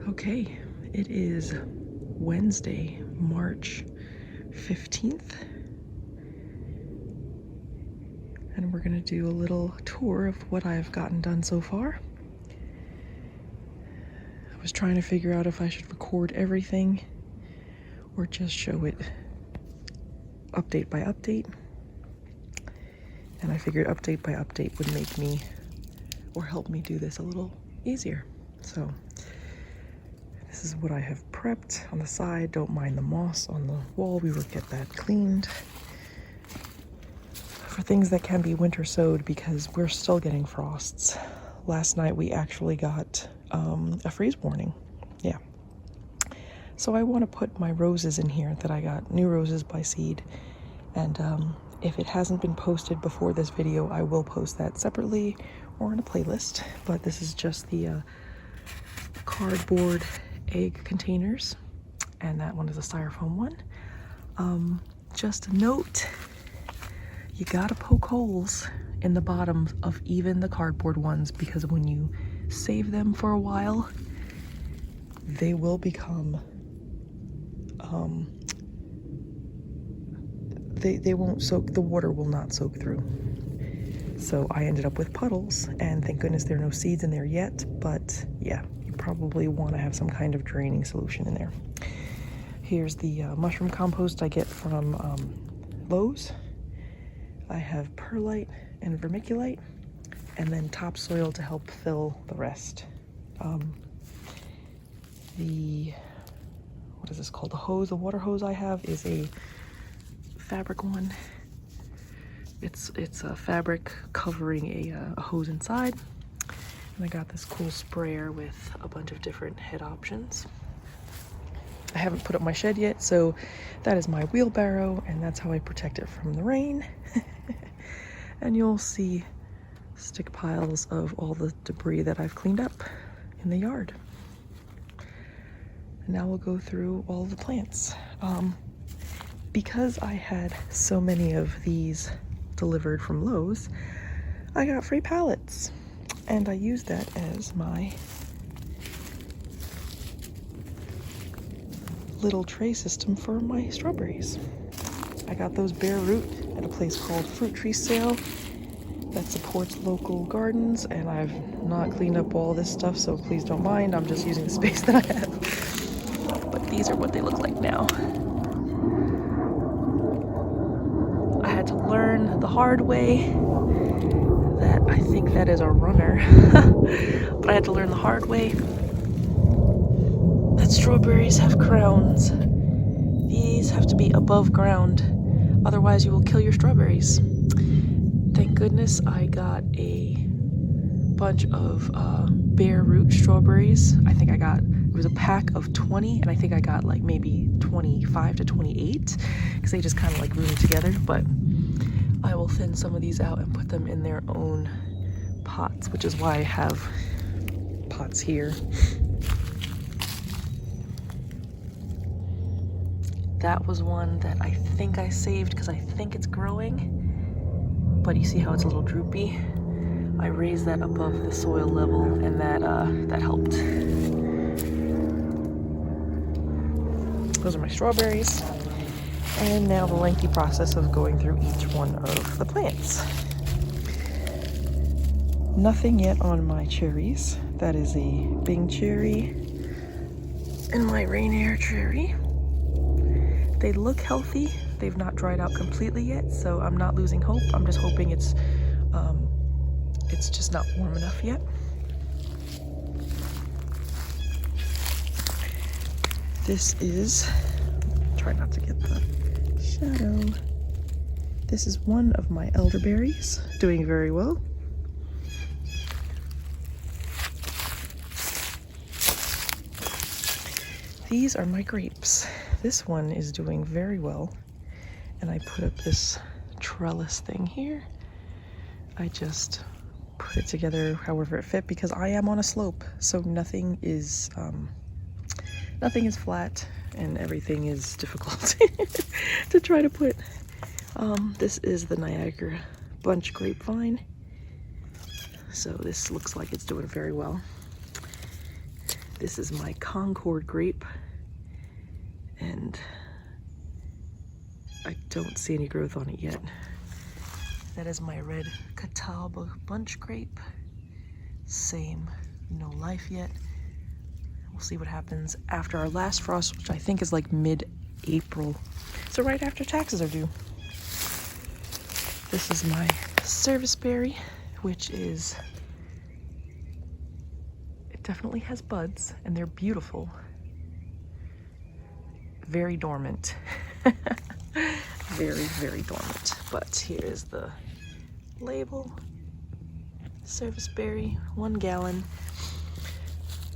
Okay, it is Wednesday, March 15th, and we're going to do a little tour of what I've gotten done so far. I was trying to figure out if I should record everything or just show it update by update, and I figured update by update would make me or help me do this a little easier. So this is what I have prepped on the side. Don't mind the moss on the wall. We will get that cleaned. For things that can be winter sowed, because we're still getting frosts. Last night we actually got a freeze warning. Yeah. So I want to put my roses in here that I got, new roses by seed. And if it hasn't been posted before this video, I will post that separately or in a playlist. But this is just the cardboard egg containers, and that one is a styrofoam one. Just a note, you gotta poke holes in the bottom of even the cardboard ones, because when you save them for a while, they will become they won't soak, the water will not soak through. So I ended up with puddles, and thank goodness there are no seeds in there yet, but yeah, you probably want to have some kind of draining solution in there. Here's the mushroom compost I get from Lowe's. I have perlite and vermiculite, and then topsoil to help fill the rest. What is this called? The water hose I have is a fabric one. It's a fabric covering a hose inside. And I got this cool sprayer with a bunch of different head options. I haven't put up my shed yet, so that is my wheelbarrow, and that's how I protect it from the rain. And you'll see stick piles of all the debris that I've cleaned up in the yard. And now we'll go through all the plants. Because I had so many of these delivered from Lowe's, I got free pallets, and I used that as my little tray system for my strawberries. I got those bare root at a place called Fruit Tree Sale that supports local gardens, and I've not cleaned up all this stuff, so please don't mind. I'm just using the space that I have. But these are what they look like now. I had to learn the hard way that I think that is a runner. But I had to learn the hard way that strawberries have crowns. These have to be above ground, otherwise you will kill your strawberries. Thank goodness I got a bunch of bare root strawberries. I think it was a pack of 20, and I think I got like maybe 25 to 28, because they just kind of like grew together. But I will thin some of these out and put them in their own pots, which is why I have pots here. That was one that I think I saved because I think it's growing, but you see how it's a little droopy? I raised that above the soil level, and that helped. Those are my strawberries. And now the lengthy process of going through each one of the plants. Nothing yet on my cherries. That is a Bing cherry and my Rainier cherry. They look healthy. They've not dried out completely yet, so I'm not losing hope. I'm just hoping it's just not warm enough yet. This is, try not to get the shadow. This is one of my elderberries, doing very well. These are my grapes. This one is doing very well, and I put up this trellis thing here. I just put it together however it fit, because I am on a slope, so nothing is flat and everything is difficult to try to put. This is the Niagara Bunch grapevine, so this looks like it's doing very well. This is my Concord grape, and I don't see any growth on it yet. That is my red Catawba bunch grape. Same, no life yet. We'll see what happens after our last frost, which I think is like mid-April. So right after taxes are due. This is my serviceberry, which is, it definitely has buds, and they're beautiful. Very dormant. Very, very dormant. But here is the label. Serviceberry, 1 gallon.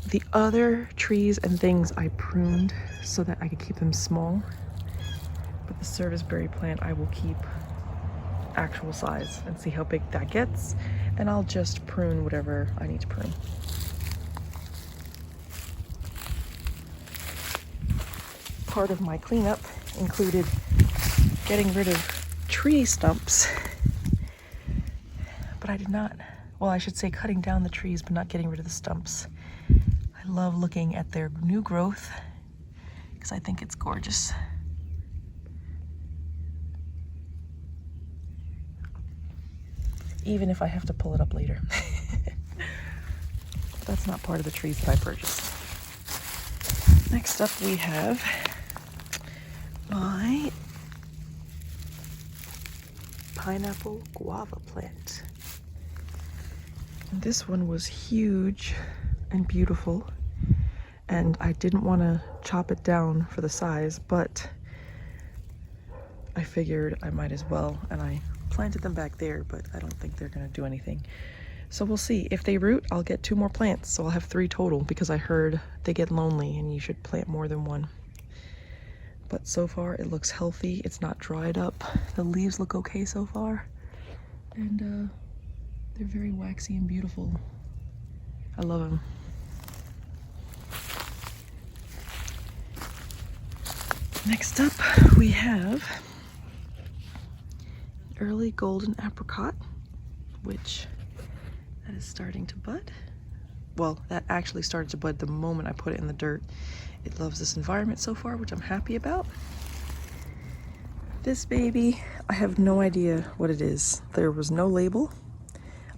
The other trees and things I pruned so that I could keep them small. But the serviceberry plant I will keep actual size and see how big that gets. And I'll just prune whatever I need to prune. Part of my cleanup included getting rid of tree stumps, but I did not, well, I should say cutting down the trees, but not getting rid of the stumps. I love looking at their new growth because I think it's gorgeous. Even if I have to pull it up later. That's not part of the trees that I purchased. Next up we have my pineapple guava plant. This one was huge and beautiful, and I didn't want to chop it down for the size, but I figured I might as well, and I planted them back there, but I don't think they're going to do anything. So we'll see. If they root, I'll get 2 more plants, so I'll have 3 total, because I heard they get lonely and you should plant more than 1. But so far it looks healthy. It's not dried up. The leaves look okay so far, and they're very waxy and beautiful. I love them. Next up we have early golden apricot, which that is starting to bud. Well, that actually started to bud the moment I put it in the dirt. It loves this environment so far, which I'm happy about. This baby, I have no idea what it is. There was no label.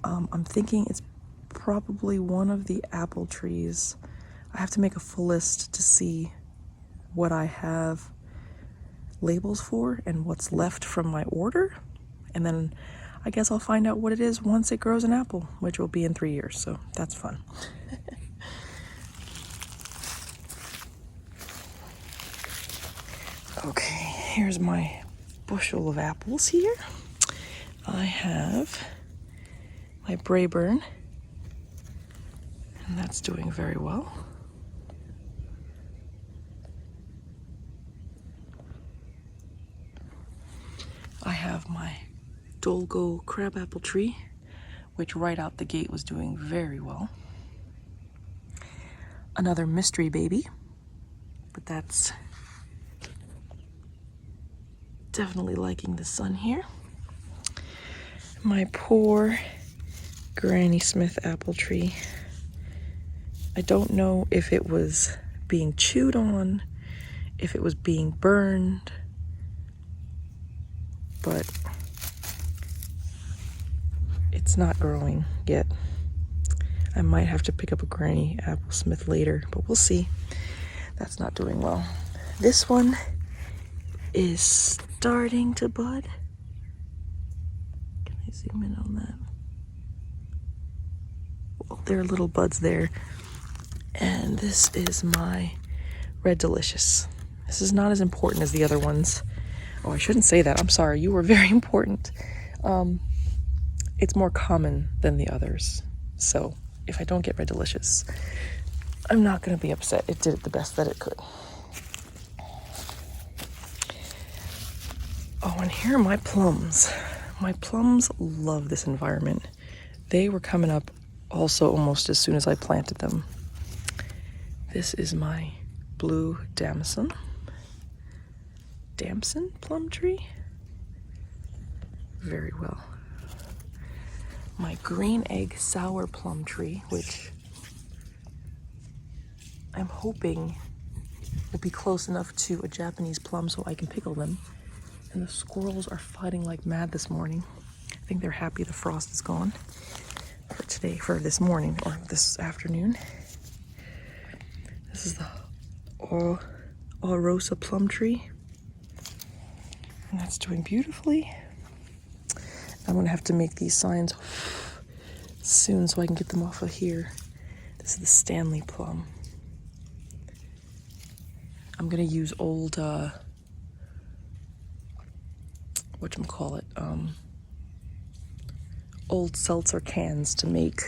I'm thinking it's probably one of the apple trees. I have to make a full list to see what I have labels for and what's left from my order. And then I guess I'll find out what it is once it grows an apple, which will be in 3 years, so that's fun. Okay, here's my bushel of apples here. I have my Brayburn, and that's doing very well. I have my Dolgo crabapple tree, which right out the gate was doing very well. Another mystery baby, but that's definitely liking the sun here. My poor Granny Smith apple tree. I don't know if it was being chewed on, if it was being burned, but it's not growing yet. I might have to pick up a Granny Apple Smith later, but we'll see. That's not doing well. This one is starting to bud. Can I zoom in on that? Well, there are little buds there. And this is my Red Delicious. This is not as important as the other ones. Oh, I shouldn't say that. I'm sorry. You were very important. It's more common than the others. So if I don't get Red Delicious, I'm not going to be upset. It did it the best that it could. Oh, and here are my plums. My plums love this environment. They were coming up also almost as soon as I planted them. This is my blue damson plum tree. Very well. My green egg sour plum tree, which I'm hoping will be close enough to a Japanese plum so I can pickle them. And the squirrels are fighting like mad this morning. I think they're happy the frost is gone for today, for this morning or this afternoon. This is the Rosa plum tree. And that's doing beautifully. I'm gonna have to make these signs soon so I can get them off of here. This is the Stanley plum. I'm gonna use old, old seltzer cans to make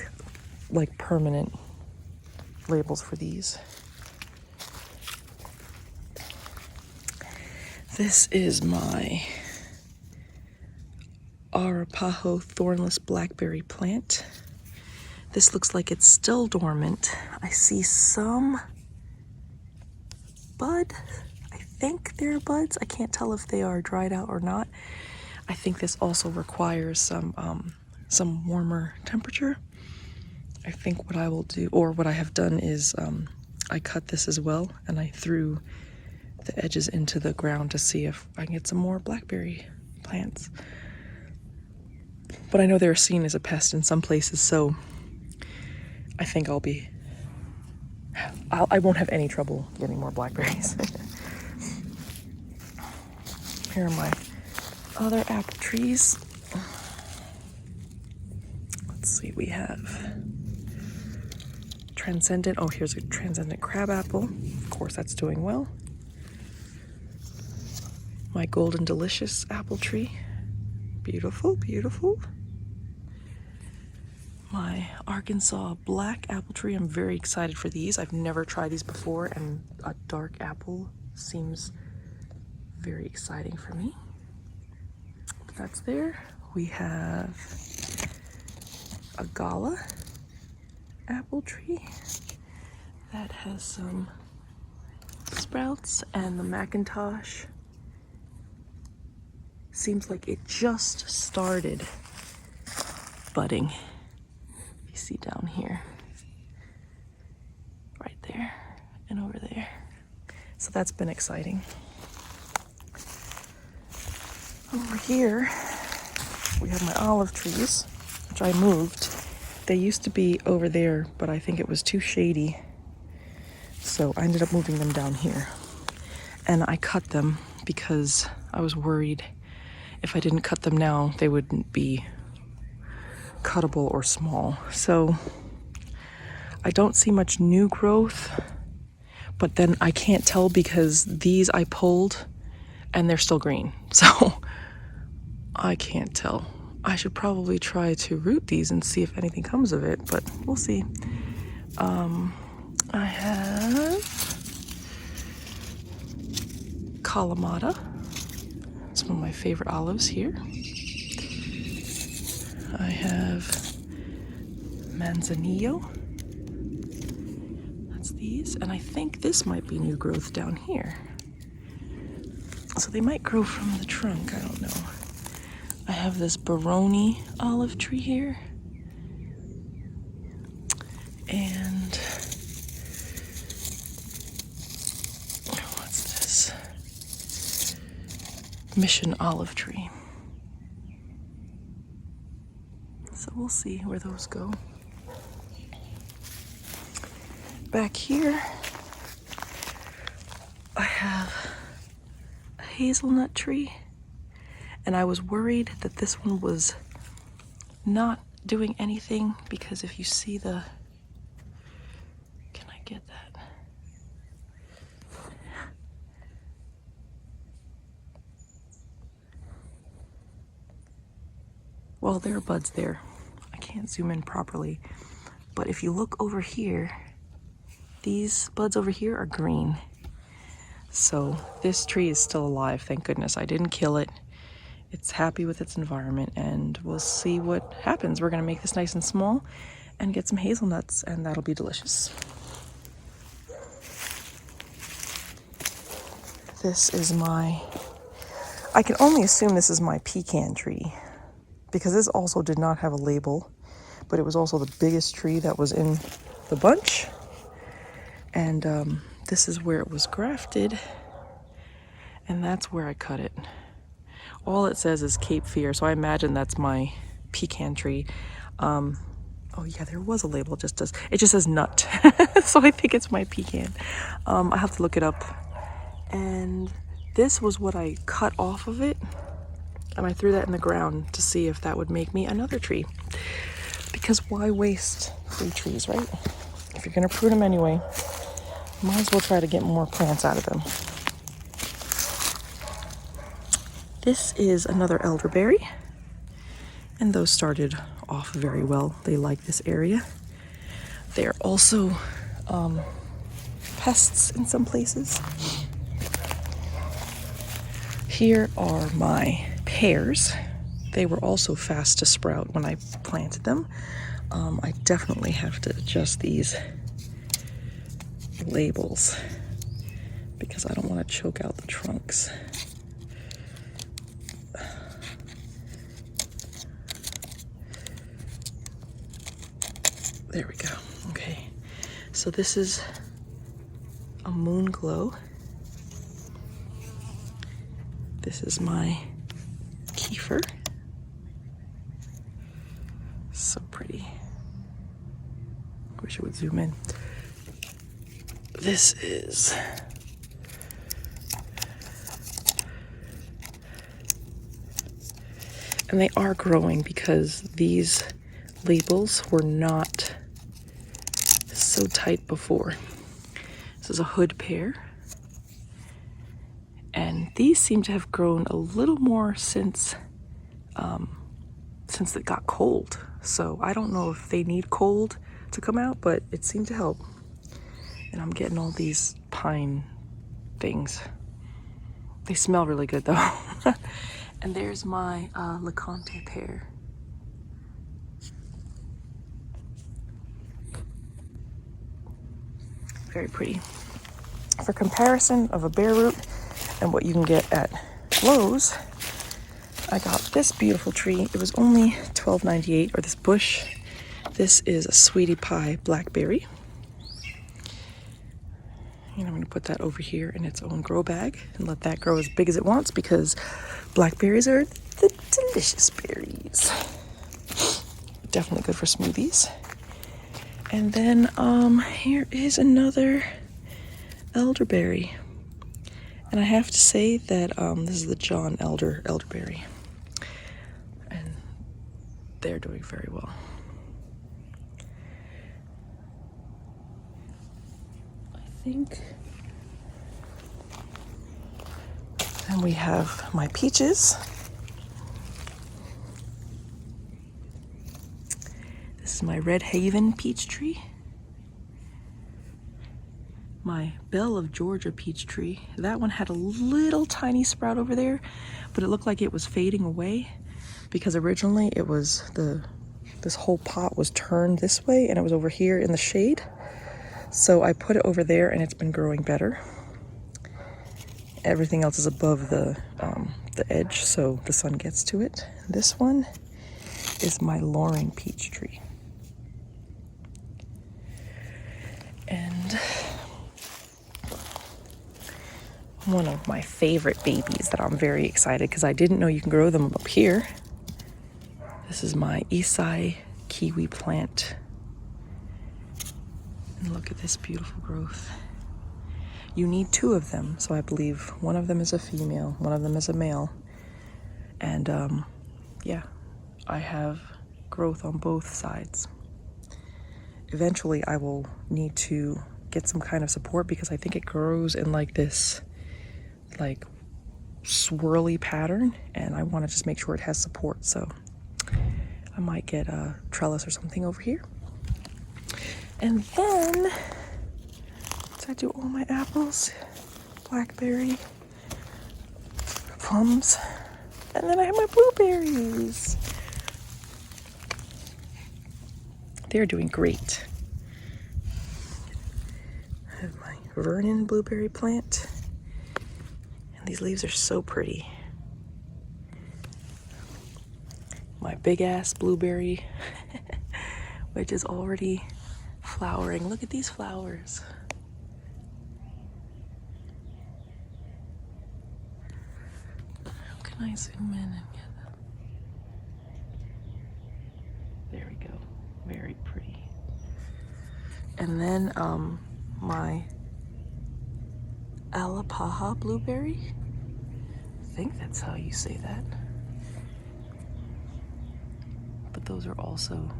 like permanent labels for these. This is my Arapaho thornless blackberry plant. This looks like it's still dormant. I see some bud. I think they're buds. I can't tell if they are dried out or not. I think this also requires some warmer temperature. I think what I will do, or what I have done, is I cut this as well, and I threw the edges into the ground to see if I can get some more blackberry plants. But I know they're seen as a pest in some places, so I think I won't have any trouble getting more blackberries. Here are my other apple trees. Let's see, we have Transcendent. Oh, here's a Transcendent crabapple. Of course, that's doing well. My Golden Delicious apple tree. Beautiful, beautiful. My Arkansas black apple tree. I'm very excited for these. I've never tried these before, and a dark apple seems very exciting for me. That's there. We have a Gala apple tree that has some sprouts, and the Macintosh seems like it just started budding. You see down here, right there and over there. So that's been exciting. Over here, we have my olive trees, which I moved. They used to be over there, but I think it was too shady. So I ended up moving them down here. And I cut them because I was worried if I didn't cut them now, they wouldn't be cuttable or small. So I don't see much new growth, but then I can't tell because these I pulled and they're still green. So I can't tell. I should probably try to root these and see if anything comes of it, but we'll see. I have Kalamata, some of my favorite olives here. I have Manzanillo. That's these, and I think this might be new growth down here. So they might grow from the trunk, I don't know. I have this Baroni olive tree here. And what's this? Mission olive tree. So we'll see where those go. Back here, I have a hazelnut tree. And I was worried that this one was not doing anything because if you see the, can I get that? Well, there are buds there. I can't zoom in properly. But if you look over here, these buds over here are green. So this tree is still alive, thank goodness. I didn't kill it. It's happy with its environment, and we'll see what happens. We're gonna make this nice and small and get some hazelnuts, and that'll be delicious. This is I can only assume this is my pecan tree, because this also did not have a label, but it was also the biggest tree that was in the bunch. And this is where it was grafted, and that's where I cut it. All it says is Cape Fear, so I imagine that's my pecan tree. Oh yeah, there was a label. It just says nut, so I think it's my pecan. I have to look it up. And this was what I cut off of it, and I threw that in the ground to see if that would make me another tree. Because why waste free trees, right? If you're gonna prune them anyway, might as well try to get more plants out of them. This is another elderberry, and those started off very well. They like this area. They are also pests in some places. Here are my pears. They were also fast to sprout when I planted them. I definitely have to adjust these labels because I don't want to choke out the trunks. There we go. Okay, so this is a moon glow. This is my kefir. So pretty. Wish it would zoom in. This is and they are growing because these labels were not so tight before. This is a hood pear. And these seem to have grown a little more since it got cold. So I don't know if they need cold to come out, but it seemed to help. And I'm getting all these pine things. They smell really good though. And there's my Leconte pear. Very pretty. For comparison of a bare root and what you can get at Lowe's, I got this beautiful tree. It was only $12.98, or this bush. This is a sweetie pie blackberry. And I'm going to put that over here in its own grow bag and let that grow as big as it wants because blackberries are the delicious berries. Definitely good for smoothies. And then here is another elderberry. And I have to say that this is the John elderberry. And they're doing very well. And we have my peaches. This is my Red Haven peach tree. My Belle of Georgia peach tree. That one had a little tiny sprout over there, but it looked like it was fading away because originally it was this whole pot was turned this way and it was over here in the shade. So I put it over there and it's been growing better. Everything else is above the edge so the sun gets to it. This one is my Loring peach tree. And one of my favorite babies that I'm very excited because I didn't know you can grow them up here. This is my Isai kiwi plant. And look at this beautiful growth. You need two of them, so I believe one of them is a female, one of them is a male. And yeah, I have growth on both sides. Eventually I will need to get some kind of support because I think it grows in like this like swirly pattern and I want to just make sure it has support. So I might get a trellis or something over here. And then, did I do all my apples? Blackberry, plums, and then I have my blueberries. They're doing great. I have my Vernon blueberry plant, and these leaves are so pretty. My big ass blueberry, which is already flowering. Look at these flowers. Can I zoom in and get them? There we go. Very pretty. And then my Alapaha blueberry. I think that's how you say that. But those are also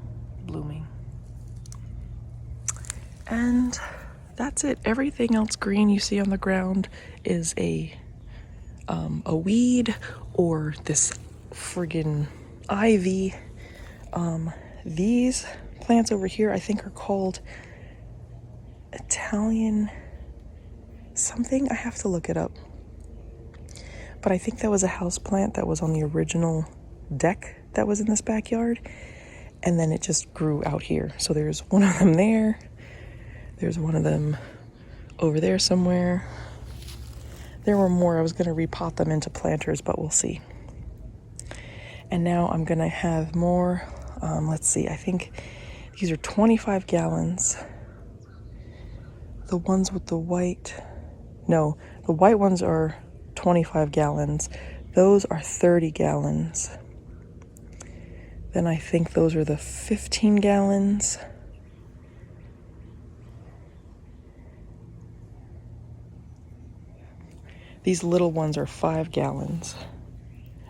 blooming. And that's it. Everything else green you see on the ground is a weed or this friggin' ivy. These plants over here I think are called Italian something. I have to look it up. But I think that was a house plant that was on the original deck that was in this backyard. And then it just grew out here. So there's one of them there. There's one of them over there somewhere. There were more. I was going to repot them into planters, but we'll see. And now I'm going to have more. Let's see. I think these are 25 gallons. The ones with the white... No, the white ones are 25 gallons. Those are 30 gallons. Then I think those are the 15 gallons. These little ones are 5 gallons.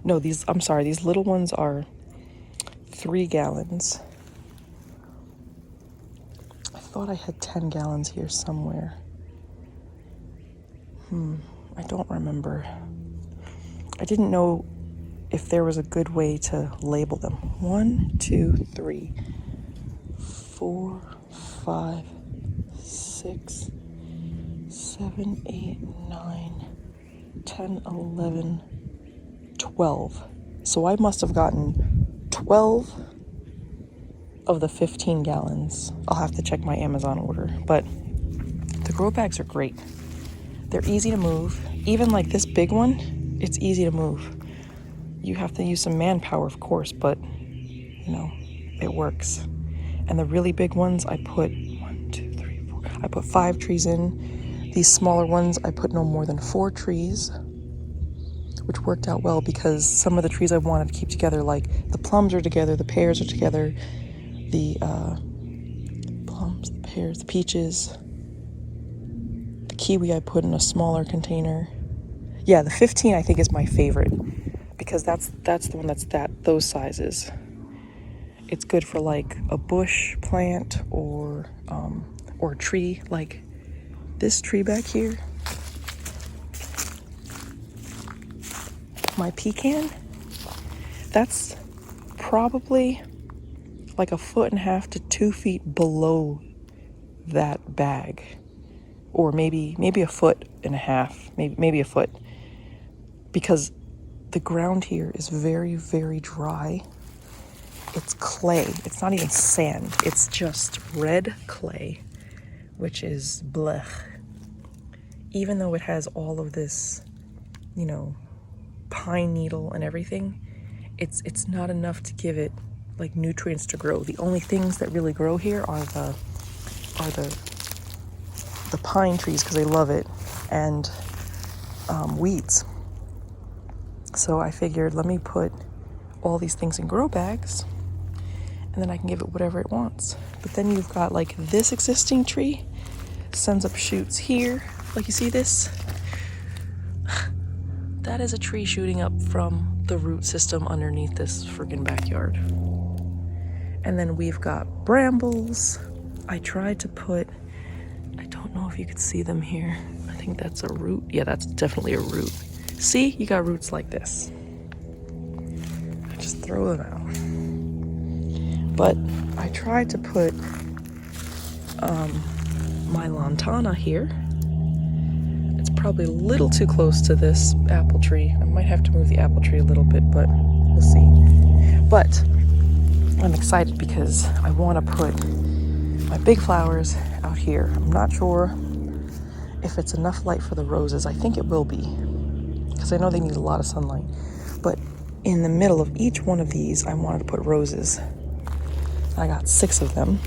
No, I'm sorry, these little ones are 3 gallons. I thought I had 10 gallons here somewhere. I don't remember. I didn't know if there was a good way to label them. 1, 2, 3, 4, 5, 6, 7, 8, 9, 10, 11, 12. So I must have gotten 12 of the 15 gallons. I'll have to check my Amazon order. But the grow bags are great. They're easy to move. Even like this big one, it's easy to move. You have to use some manpower, of course, but you know, it works. And the really big ones, I put 1, 2, 3, 4. I put 5 trees in. These smaller ones, I put no more than 4 trees, which worked out well because some of the trees I wanted to keep together, like the plums are together, the pears are together, the plums, the pears, the peaches. Kiwi I put in a smaller container. Yeah, the 15 I think is my favorite because that's the one that's those sizes. It's good for like a bush plant or a tree like this tree back here. My pecan, that's probably like 1.5 to 2 feet below that bag. Or maybe 1.5 feet, maybe a foot, because the ground here is very, very dry. It's clay. It's not even sand. It's just red clay, which is blech. Even though it has all of this, you know, pine needle and everything, it's not enough to give it like nutrients to grow. The only things that really grow here are the pine trees because they love it, and weeds. So I figured, let me put all these things in grow bags, and then I can give it whatever it wants. But then you've got like this existing tree sends up shoots here, like you see this. That is a tree shooting up from the root system underneath this friggin' backyard. And then we've got brambles. I tried to put, I don't know if you could see them here. I think that's a root. Yeah, that's definitely a root. See, you got roots like this. I just throw them out. But I tried to put my lantana here. It's probably a little too close to this apple tree. I might have to move the apple tree a little bit, but we'll see. But I'm excited because I want to put my big flowers out here. I'm not sure if it's enough light for the roses. I think it will be, because I know they need a lot of sunlight. But in the middle of each one of these, I wanted to put roses. I got 6 of them.